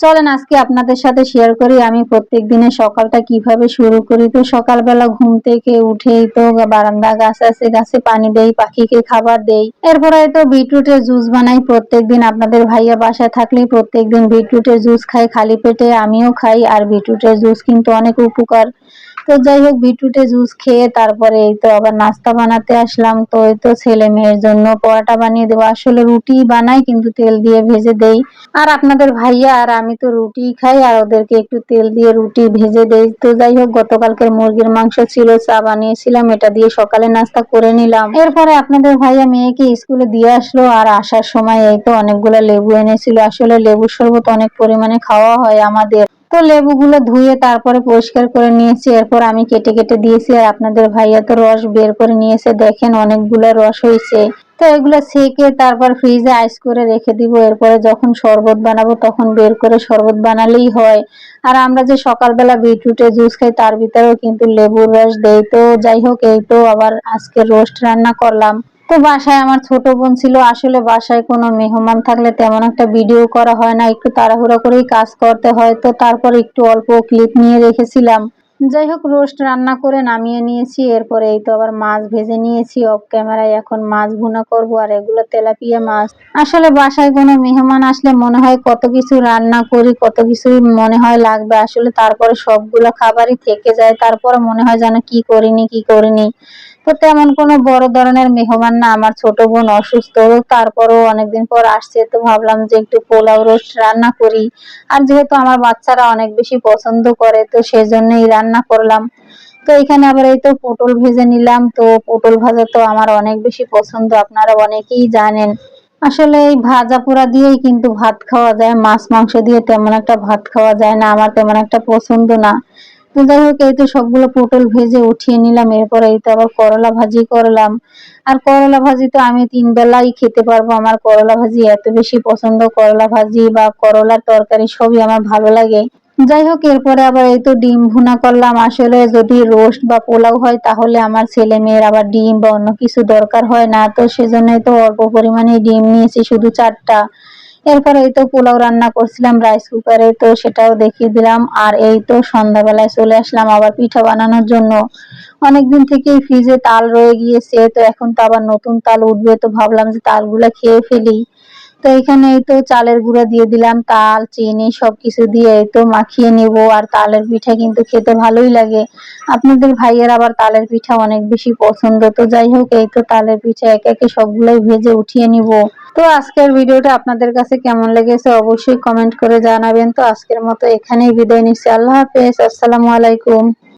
চলেন আজকে আপনাদের সাথে শেয়ার করি আমি প্রত্যেক দিনের সকালটা কিভাবে শুরু করি। তো সকালবেলা ঘুম থেকে উঠেই তো বারান্দা গাছ আছে, গাছে পানি দেই, পাখিকে খাবার দেই। এরপরে তো বিটরুটের জুস বানাই প্রত্যেকদিন। আপনাদের ভাইয়া বাসায় থাকলেই প্রত্যেকদিন বিটরুটের জুস খাই খালি পেটে, আমিও খাই। আর বিটরুটের জুস কিন্তু অনেক উপকার। তো যাই হোক, বিটরুটের জুস খেয়ে তারপরে এই তো আবার নাস্তা বানাতে আসলাম। তো এই তো ছেলে মেয়ের জন্য পরোটা বানিয়ে দেবো। আসলে রুটি বানাই কিন্তু তেল দিয়ে ভেজে দেই। আর আপনাদের ভাইয়া আর আমি তো রুটি খাই, আর ওদেরকে একটু তেল দিয়ে রুটি ভেজে দেই। তো যাই হোক, গতকালকের মুরগির মাংস ছিল, চা বানিয়েছিলাম, এটা দিয়ে সকালে নাস্তা করে নিলাম। এরপরে আপনাদের ভাইয়া মেয়েকে স্কুলে দিয়ে আসলো, আর আসার সময় এই তো অনেকগুলো লেবু এনেছিল। আসলে লেবুর শরবত অনেক পরিমাণে খাওয়া হয় আমাদের। তো লেবুগুলো ধুয়ে তারপরে পরিষ্কার করে নিয়েছি, এরপর আমি কেটে কেটে দিয়েছি। আর আপনাদের ভাইয়া তো রস বের করে নিয়েছে, দেখেন অনেকগুলো রস হয়েছে। তো এগুলো ছেঁকে তারপর ফ্রিজে আইস করে রেখে দিব। এরপরে যখন শরবত বানাবো তখন বের করে শরবত বানালেই হয়। আর আমরা যে সকালবেলা বিটরুটের জুস খাই তার ভিতরেও কিন্তু লেবুর রস দেই। তো যাই হোক, এই তো আবার আজকে রোস্ট রান্না করলাম। তো বাসায় আমার ছোট বোন ছিল। আসলে বাসায় কোনো মেহমান থাকলে তেমন একটা ভিডিও করা হয় না, একটু তাড়াহুড়া করেই কাজ করতে হয়। তো তারপর একটু অল্প ক্লিপ নিয়ে রেখেছিলাম। যাই হোক, রোস্ট রান্না করে নামিয়ে নিয়েছি। এরপরে এই তো আবার মাছ ভেজে নিয়েছি অফ ক্যামেরায়। এখন মাছ ভুনা করব, আর এগুলো তেলাপিয়া মাছ। আসলে বাসায় কোনো মেহমান আসলে মনে হয় কত কিছু রান্না করি, কত কিছুই মনে হয় লাগবে। আসলে তারপরে সবগুলো খাবারই থেকে যায়, তারপরে মনে হয় যেন কি করিনি কি করিনি। তো তেমন কোনো বড় ধরনের মেহমান না, আমার ছোট বোন অসুস্থ, তারপরও অনেকদিন পর আসছে, তো ভাবলাম যে একটু পোলাও রোস্ট রান্না করি। আর যেহেতু আমার বাচ্চারা অনেক বেশি পছন্দ করে, তো সেজন্যই রান্না করলাম। তো এখানে আবার এই তো পটল ভেজে নিলাম। তো পটল ভাজা তো আমার অনেক বেশি পছন্দ, আপনারা অনেকেই জানেন। আসলে এই ভাজা পোড়া দিয়েই কিন্তু ভাত খাওয়া যায়, মাছ মাংস দিয়ে তেমন একটা ভাত খাওয়া যায় না, আমার তেমন একটা পছন্দ না। তো যাই হোক, এই তো সবগুলো পটল ভেজে উঠিয়ে নিলাম। এরপরে এই তো আবার করলা ভাজি করলাম। আর করলা ভাজি তো আমি 3 বেলাই খেতে পারবো, আমার করলা ভাজি এত বেশি পছন্দ। করলা ভাজি বা করলার তরকারি সবই আমার ভালো লাগে। যাই হোক, এরপরে আবার এই তো ডিম ভুনা করলাম। আসলে যদি রোস্ট বা পোলাও হয় তাহলে আমার ছেলে মেয়ের আবার ডিম বা অন্য কিছু দরকার হয় না, তো সেজন্যই তো অল্প পরিমাণে ডিম নিয়েছি, শুধু 4টা। এরপরে এই তো পোলাও রান্না করছিলাম রাইস কুকারে, তো সেটাও দেখিয়ে দিলাম। আর এই তো সন্ধ্যাবেলায় চলে আসলাম আবার পিঠা বানানোর জন্য। অনেকদিন থেকেই ফ্রিজে তাল রয়ে গিয়েছে, তো এখন তো আবার নতুন তাল উঠবে, তো ভাবলাম যে তালগুলা খেয়ে ফেলি। তো এখানে এই তো চালের গুঁড়া দিয়ে দিলাম, তাল চিনি সবকিছু দিয়ে এই তো মাখিয়ে নেব। আর তালের পিঠা কিন্তু খেতে ভালোই লাগে। আপনাদের ভাইয়ের আবার তালের পিঠা অনেক বেশি পছন্দ। তো যাই হোক, এই তো তালের পিঠা একে একে সবগুলোই ভেজে উঠিয়ে নিব। তো আজকের ভিডিওটা আপনাদের কাছে কেমন লেগেছে অবশ্যই কমেন্ট করে জানাবেন। তো আজকের মতো এখানেই বিদায় নিচ্ছি। আল্লাহ হাফেজ, আসসালামু আলাইকুম।